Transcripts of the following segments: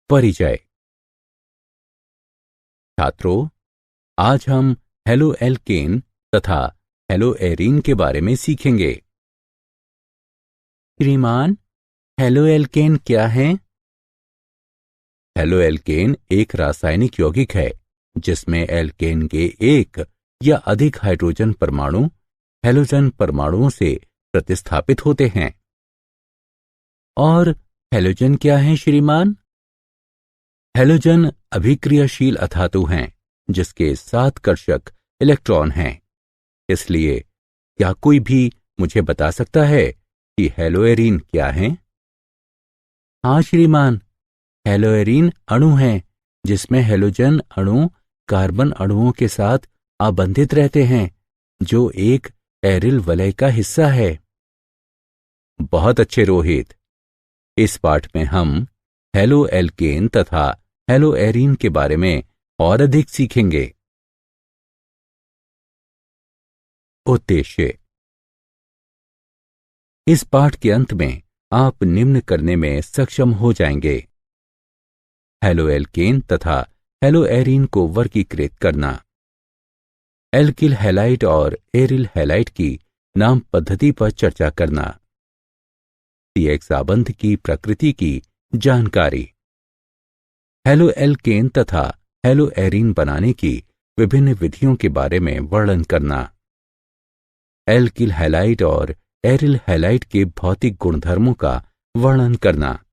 परिचय। छात्रों, आज हम हेलोएल्केन तथा हेलोएरीन के बारे में सीखेंगे। श्रीमान, हेलोएल्केन क्या है? हेलोएल्केन एक रासायनिक यौगिक है जिसमें एल्केन के एक या अधिक हाइड्रोजन परमाणु हेलोजन परमाणुओं से प्रतिस्थापित होते हैं। और हेलोजन क्या है श्रीमान? हेलोजन अभिक्रियाशील अधातु हैं जिसके 7 कर्षक इलेक्ट्रॉन हैं। इसलिए क्या कोई भी मुझे बता सकता है कि हेलोएरीन क्या है? हाँ श्रीमान, हेलोएरीन अणु हैं जिसमें हेलोजन अणु कार्बन अणुओं के साथ आबंधित रहते हैं, जो एक एरिल वलय का हिस्सा है। बहुत अच्छे रोहित, इस पाठ में हम हेलोएल्केन तथा हेलोएरीन के बारे में और अधिक सीखेंगे। उद्देश्य। इस पाठ के अंत में आप निम्न करने में सक्षम हो जाएंगे: हेलोएल्केन तथा हेलोएरीन को वर्गीकृत करना, एल्किल हैलाइड और एरिल हैलाइड की नाम पद्धति पर चर्चा करना, CX आबंध की प्रकृति की जानकारी, हेलोएल्केन तथा हेलोएरीन बनाने की विभिन्न विधियों के बारे में वर्णन करना, एल्किल हैलाइड और एरिल हैलाइड के भौतिक गुणधर्मों का वर्णन करना।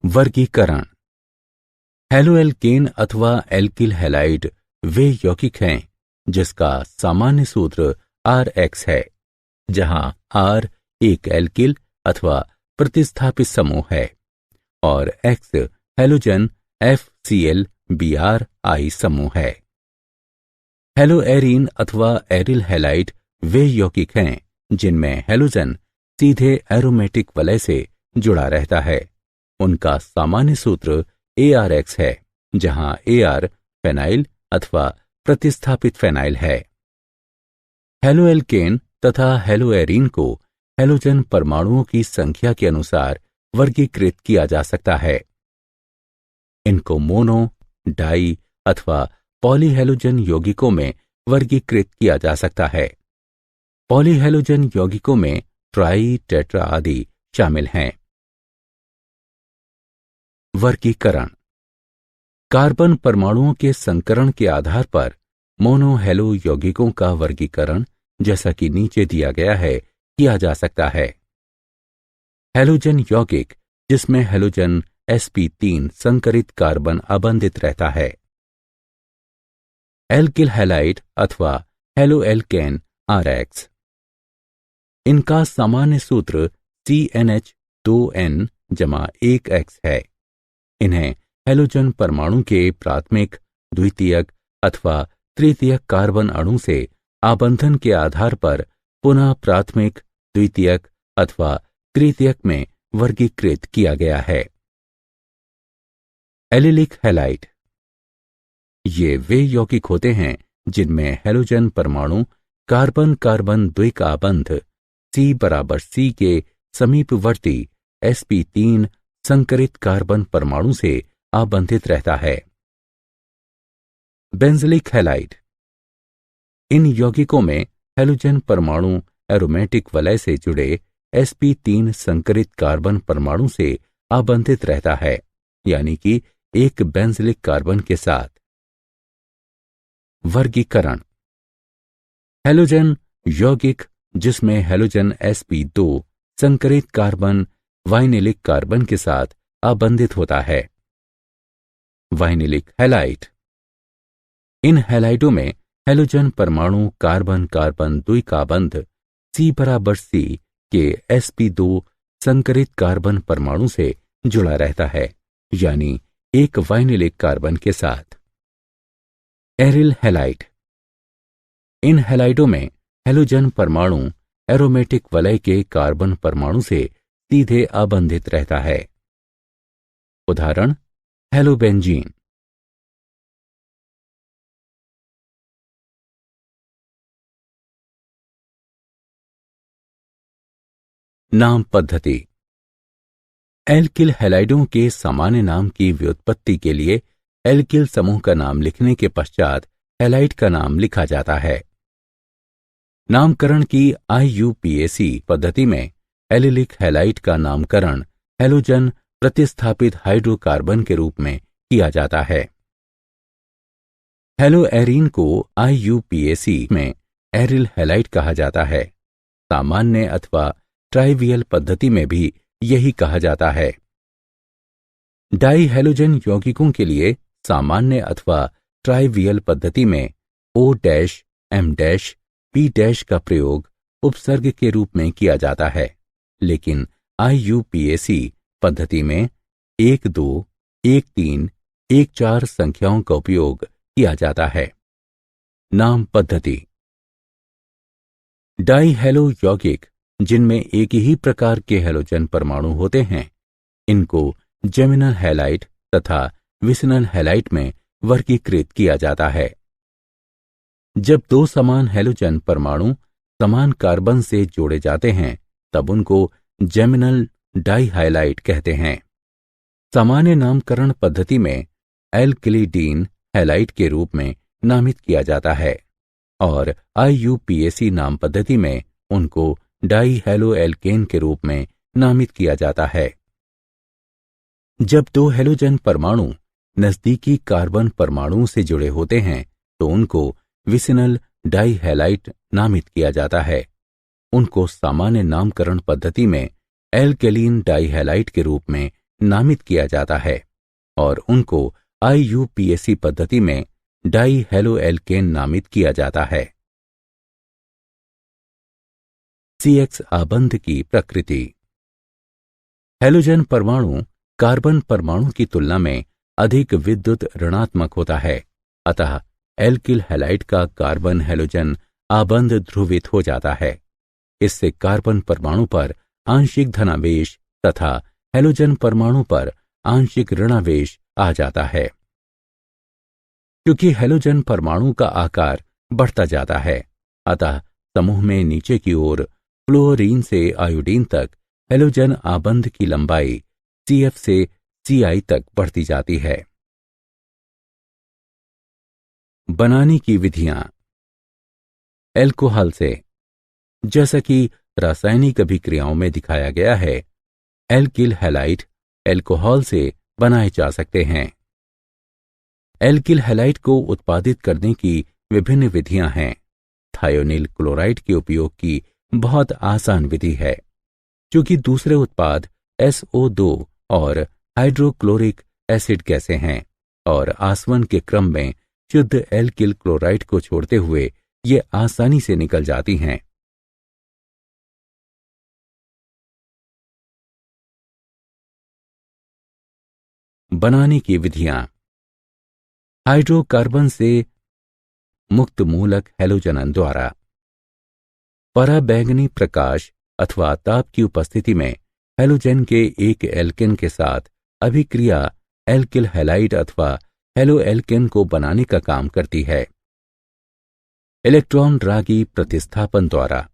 वर्गीकरण। हेलोएल्केन अथवा एल्किल हैलाइड वे यौगिक हैं जिसका सामान्य सूत्र RX है, जहां R एक एल्किल अथवा प्रतिस्थापित समूह है और X हेलोजन FCl-Br समूह है। हेलोएरीन अथवा एरिल हैलाइड वे यौगिक हैं जिनमें हेलोजन सीधे एरोमेटिक वलय से जुड़ा रहता है। उनका सामान्य सूत्र ARX है, जहां AR फेनाइल अथवा प्रतिस्थापित फेनाइल है। हेलोएल्केन तथा हेलोएरीन को हेलोजन परमाणुओं की संख्या के अनुसार वर्गीकृत किया जा सकता है। इनको मोनो, डाई अथवा पॉलीहेलोजन यौगिकों में वर्गीकृत किया जा सकता है। पॉलीहेलोजन यौगिकों में ट्राई, टेट्रा आदि शामिल हैं। वर्गीकरण। कार्बन परमाणुओं के संकरण के आधार पर मोनोहेलो यौगिकों का वर्गीकरण, जैसा कि नीचे दिया गया है, किया जा सकता है। हेलोजन यौगिक जिसमें हेलोजन sp3 संकरित कार्बन आबंधित रहता है। एल्किल हैलाइड अथवा हेलोएल्केन RX। इनका सामान्य सूत्र CnH2n-1x है। इन्हें हेलोजन परमाणु के प्राथमिक, द्वितीयक अथवा तृतीयक कार्बन अणु से आबंधन के आधार पर पुनः प्राथमिक, द्वितीयक अथवा तृतीयक में वर्गीकृत किया गया है। Allylic halide. ये वे यौगिक होते हैं जिनमें हेलोजन परमाणु कार्बन कार्बन द्विका आबंध C=C के समीपवर्ती sp3 संकरित कार्बन परमाणु से आबंधित रहता है। बेंजलिक हैलाइड। इन यौगिकों में हेलोजन परमाणु एरोमेटिक वलय से जुड़े sp3 संकरित कार्बन परमाणु से आबंधित रहता है, यानी कि एक बेंजलिक कार्बन के साथ। वर्गीकरण। हेलोजन यौगिक जिसमें हेलोजन sp2 संकरित कार्बन वाइनिलिक कार्बन के साथ आबंधित होता है। Vinylic halide. इन हैलाइडों में हेलोजन परमाणु कार्बन कार्बन द्विकाबंध C=C के sp2 संकरित कार्बन परमाणु से जुड़ा रहता है, यानी एक वाइनिलिक कार्बन के साथ। Aryl halide. इन हैलाइडों में हेलोजन परमाणु एरोमेटिक वलय के कार्बन परमाणु से सीधे आबंधित रहता है। उदाहरण हेलोबेंजीन। नाम पद्धति। एल्किल हैलाइडों के सामान्य नाम की व्युत्पत्ति के लिए एल्किल समूह का नाम लिखने के पश्चात हैलाइड का नाम लिखा जाता है। नामकरण की IUPAC पद्धति में एलिलिक हैलाइड का नामकरण हैलोजन प्रतिस्थापित हाइड्रोकार्बन के रूप में किया जाता है। हेलोएरीन को IUPAC में एरिल हैलाइड कहा जाता है। सामान्य अथवा ट्राइवियल पद्धति में भी यही कहा जाता है। डाई हैलोजन यौगिकों के लिए सामान्य अथवा ट्राइवियल पद्धति में O-M-P- का प्रयोग उपसर्ग के रूप में किया जाता है, लेकिन IUPAC पद्धति में 1, 2, 1, 3, 1, 4 संख्याओं का उपयोग किया जाता है। नाम पद्धति। डाई हैलो यौगिक जिनमें एक ही प्रकार के हैलोजन परमाणु होते हैं, इनको जेमिनल हैलाइड तथा विसिनल हैलाइड में वर्गीकृत किया जाता है। जब दो समान हैलोजन परमाणु समान कार्बन से जोड़े जाते हैं, तब उनको जेमिनल डाइहाइलाइड कहते हैं। सामान्य नामकरण पद्धति में एल्किलिडीन हैलाइड के रूप में नामित किया जाता है और IUPAC नाम पद्धति में उनको डाइहैलोएल्केन के रूप में नामित किया जाता है। जब दो हैलोजन परमाणु नजदीकी कार्बन परमाणुओं से जुड़े होते हैं, तो उनको विसिनल डाइहैलाइड नामित किया जाता है। उनको सामान्य नामकरण पद्धति में एल्केलीन डाइहैलाइड के रूप में नामित किया जाता है और उनको IUPAC पद्धति में डाइहैलोएल्केन नामित किया जाता है। CX आबंध की प्रकृति। हैलोजन परमाणु कार्बन परमाणु की तुलना में अधिक विद्युत ऋणात्मक होता है, अतः एल्किल हैलाइड का कार्बन हैलोजन आबंध ध्रुवित हो जाता है। इससे कार्बन परमाणु पर आंशिक धनावेश तथा हैलोजन परमाणु पर आंशिक ऋणावेश आ जाता है। क्योंकि हैलोजन परमाणु का आकार बढ़ता जाता है, अतः समूह में नीचे की ओर फ्लोरीन से आयोडीन तक हैलोजन आबंध की लंबाई CF से CI तक बढ़ती जाती है। बनाने की विधियां। एल्कोहल से, जैसा कि रासायनिक अभिक्रियाओं में दिखाया गया है, एल्किल हैलाइड एल्कोहल से बनाए जा सकते हैं। एल्किल हैलाइड को उत्पादित करने की विभिन्न विधियां हैं। थायोनिल क्लोराइड के उपयोग की बहुत आसान विधि है, क्योंकि दूसरे उत्पाद SO2 और हाइड्रोक्लोरिक एसिड गैसें हैं और आसवन के क्रम में शुद्ध एल्किल क्लोराइड को छोड़ते हुए ये आसानी से निकल जाती हैं। बनाने की विधियां। हाइड्रोकार्बन से मुक्त मूलक हैलोजनन द्वारा पराबैंगनी प्रकाश अथवा ताप की उपस्थिति में हैलोजन के एक एल्केन के साथ अभिक्रिया एल्किल हैलाइड अथवा हैलोएल्केन को बनाने का काम करती है। इलेक्ट्रॉन रागी प्रतिस्थापन द्वारा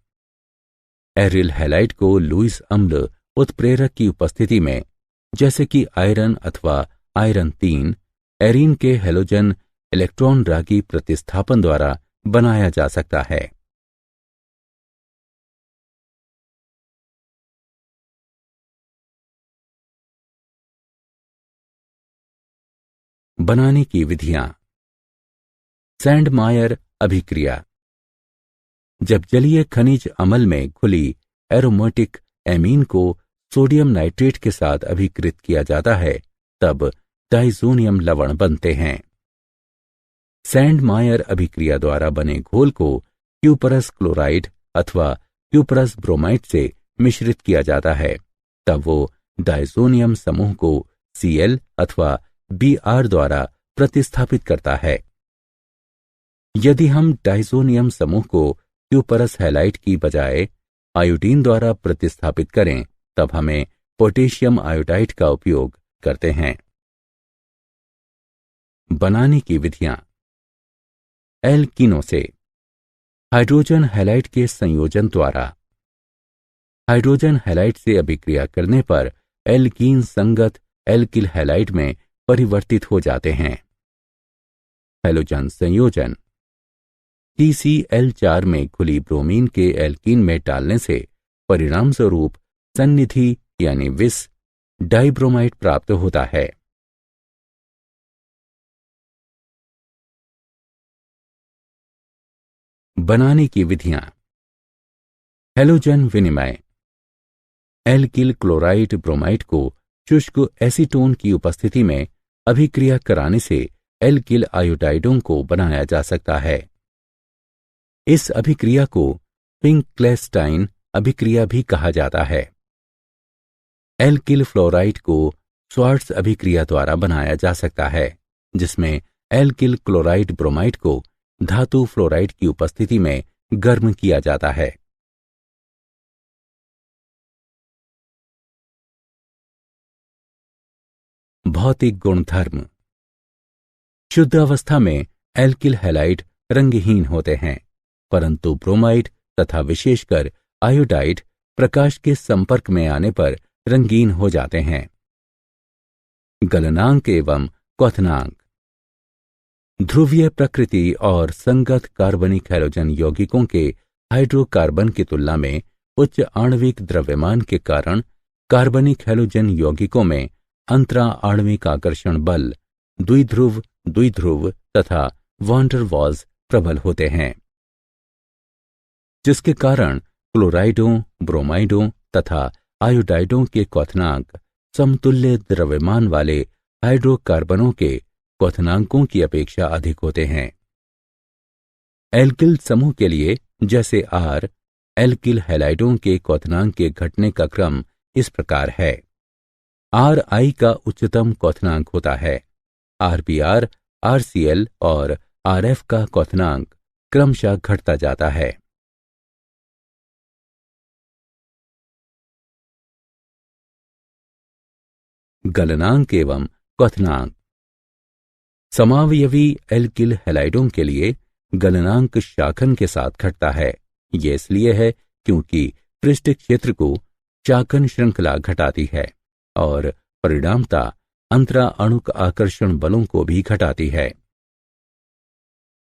एरिल हैलाइड को लुईस अम्ल उत्प्रेरक की उपस्थिति में, जैसे कि आयरन अथवा आयरन 3, एरीन के हैलोजन इलेक्ट्रॉन रागी प्रतिस्थापन द्वारा बनाया जा सकता है। बनाने की विधियां। सैंडमायर अभिक्रिया। जब जलीय खनिज अम्ल में घुली एरोमेटिक एमीन को सोडियम नाइट्रेट के साथ अभिकृत किया जाता है, तब डाइजोनियम लवण बनते हैं। सैंडमायर अभिक्रिया द्वारा बने घोल को क्यूपरस क्लोराइड अथवा क्यूपरस ब्रोमाइड से मिश्रित किया जाता है, तब वो डाइजोनियम समूह को Cl अथवा Br द्वारा प्रतिस्थापित करता है। यदि हम डाइजोनियम समूह को क्यूपरस हैलाइड की बजाय आयोडीन द्वारा प्रतिस्थापित करें, तब हमें पोटेशियम आयोडाइड का उपयोग करते हैं। बनाने की विधियां। एल्कीनों से हाइड्रोजन हैलाइड के संयोजन द्वारा हाइड्रोजन हैलाइड से अभिक्रिया करने पर एल्कीन संगत एल्किल हैलाइड में परिवर्तित हो जाते हैं। हैलोजन संयोजन TCl4 में खुली ब्रोमीन के एल्कीन में डालने से परिणाम स्वरूप सन्निधि यानी विष डाइब्रोमाइड प्राप्त होता है। बनाने की विधियां। हैलोजन विनिमय। एल्किल क्लोराइड ब्रोमाइड को शुष्क एसीटोन की उपस्थिति में अभिक्रिया कराने से एल्किल आयोडाइडों को बनाया जा सकता है। इस अभिक्रिया को पिंक-क्लेस्टाइन अभिक्रिया भी कहा जाता है। एल्किल फ्लोराइड को स्वार्ट्ज अभिक्रिया द्वारा बनाया जा सकता है, जिसमें एल्किल क्लोराइड ब्रोमाइड को धातु फ्लोराइड की उपस्थिति में गर्म किया जाता है। भौतिक गुणधर्म। शुद्ध अवस्था में एल्किल हैलाइड रंगहीन होते हैं, परंतु ब्रोमाइड तथा विशेषकर आयोडाइड प्रकाश के संपर्क में आने पर रंगीन हो जाते हैं। गलनांक एवं क्वथनांक। ध्रुवीय प्रकृति और संगत कार्बनिक हैलोजन यौगिकों के हाइड्रोकार्बन की तुलना में उच्च आणविक द्रव्यमान के कारण कार्बनिक हैलोजन यौगिकों में अंतरा आणविक आकर्षण बल, द्विध्रुव द्विध्रुव तथा वॉन डर वाल्स प्रबल होते हैं, जिसके कारण क्लोराइडों, ब्रोमाइडों तथा आयोडाइडों के क्वथनांक समतुल्य द्रव्यमान वाले हाइड्रोकार्बनों के क्वथनांकों की अपेक्षा अधिक होते हैं। एल्किल समूह के लिए जैसे R, एल्किल हैलाइडों के क्वथनांक के घटने का क्रम इस प्रकार है। Ri का उच्चतम क्वथनांक होता है, RBr, RCl और RF का क्वथनांक क्रमशः घटता जाता है। गलनांक एवं क्वथनांक। समावयवी एल्किल हैलाइडों के लिए गलनांक शाखन के साथ घटता है। यह इसलिए है क्योंकि पृष्ठ क्षेत्र को शाखन श्रृंखला घटाती है और परिणामता अंतरा अणुक आकर्षण बलों को भी घटाती है।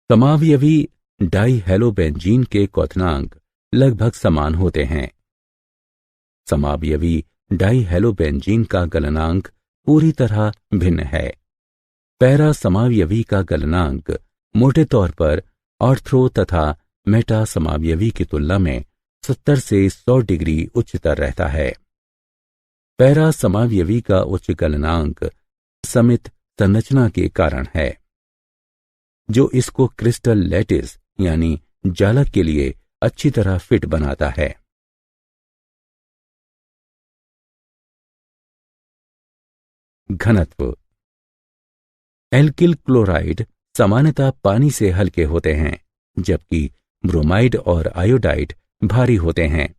समावयवी डाइहेलोबेंजीन के क्वथनांक लगभग समान होते हैं। समावयवी डाइहेलोबेंजीन का गलनांक पूरी तरह भिन्न है। पैरा समावयवी का गलनांक मोटे तौर पर ऑर्थो तथा मेटा समावयवी की तुलना में 70 से 100 डिग्री उच्चतर रहता है। पैरा समावयवी का उच्च गलनांक समित संरचना के कारण है, जो इसको क्रिस्टल लैटिस यानी जालक के लिए अच्छी तरह फिट बनाता है। घनत्व। एल्किल क्लोराइड सामान्यतः पानी से हल्के होते हैं, जबकि ब्रोमाइड और आयोडाइड भारी होते हैं।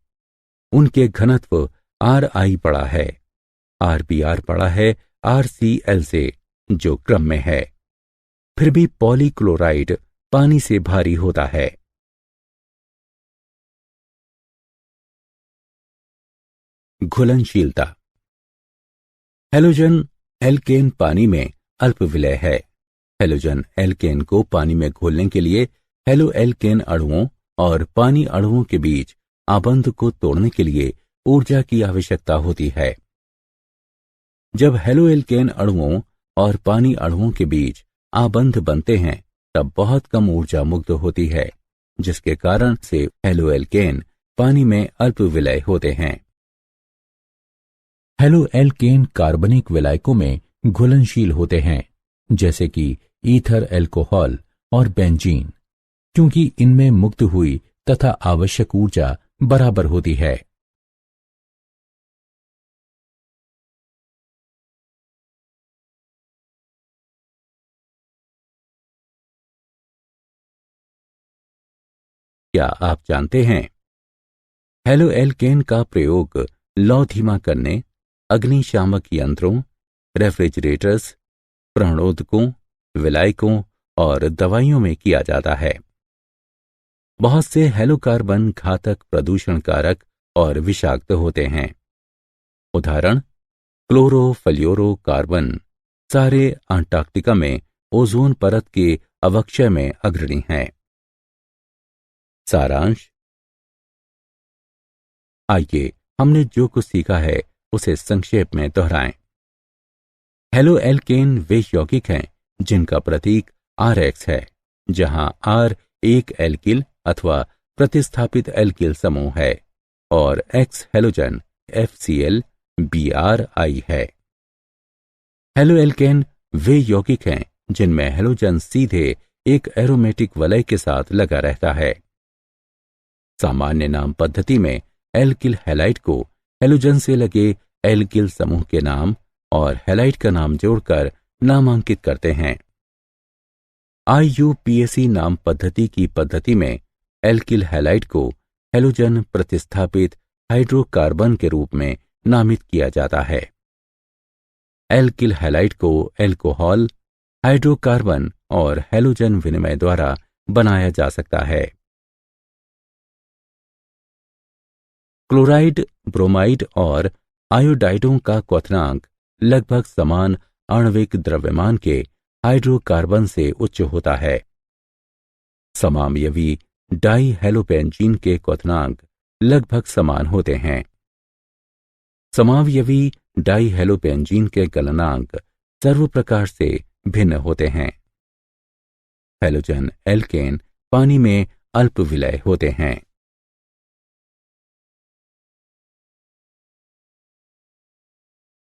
उनके घनत्व Ri बड़ा है, RBr बड़ा है RCl से, जो क्रम में है। फिर भी पॉलीक्लोराइड पानी से भारी होता है। घुलनशीलता। हैलोजन एल्केन पानी में अल्प विलय है। हैलोजन एल्केन को पानी में घोलने के लिए हेलो एल्केन अणुओं और पानी अणुओं के बीच आबंध को तोड़ने के लिए ऊर्जा की आवश्यकता होती है। जब हेलो एल्केन अणुओं और पानी अणुओं के बीच आबंध बनते हैं, तब बहुत कम ऊर्जा मुक्त होती है, जिसके कारण से हेलो एल्केन पानी में अल्प विलय होते हैं। हेलो एल्केन कार्बनिक विलायकों में घुलनशील होते हैं, जैसे कि ईथर एल्कोहल और बेंजीन, क्योंकि इनमें मुक्त हुई तथा आवश्यक ऊर्जा बराबर होती है। क्या आप जानते हैं, हेलो एल्केन का प्रयोग लौ धीमा करने, अग्निशामक यंत्रों, रेफ्रिजरेटर्स, प्राणोदकों, विलायकों और दवाइयों में किया जाता है। बहुत से हैलोकार्बन घातक प्रदूषण कारक और विषाक्त होते हैं। उदाहरण क्लोरोफ्लोरोकार्बन सारे अंटार्कटिका में ओजोन परत के अवक्षय में अग्रणी हैं। सारांश। आइए हमने जो कुछ सीखा है उसे संक्षेप में दोहराएं। हेलो एल्केन वे यौगिक हैं जिनका प्रतीक RX है, जहां R एक एल्किल अथवा प्रतिस्थापित एल्किल समूह है और X हेलोजन FCl BRI है। हेलो एल्केन वे यौगिक हैं जिनमें हेलोजन सीधे एक एरोमेटिक वलय के साथ लगा रहता है। सामान्य नाम पद्धति में एल्किल हैलाइड को हेलोजन से लगे एल्किल समूह के नाम और हैलाइड का नाम जोड़कर नामांकित करते हैं। IUPAC नाम पद्धति की पद्धति में एल्किल हैलाइड को हेलोजन प्रतिस्थापित हाइड्रोकार्बन के रूप में नामित किया जाता है। एल्किल हैलाइड को एल्कोहल, हाइड्रोकार्बन और हेलोजन विनिमय द्वारा बनाया जा सकता है। क्लोराइड, ब्रोमाइड और आयोडाइडों का क्वथनांक लगभग समान आणविक द्रव्यमान के हाइड्रोकार्बन से उच्च होता है। समावयवी डाइहेलोपेंजीन के क्वथनांक लगभग समान होते हैं। समावयवी डाइहेलोपेंजीन के गलनांक सर्व प्रकार से भिन्न होते हैं। हेलोजन एल्केन पानी में अल्प विलय होते हैं।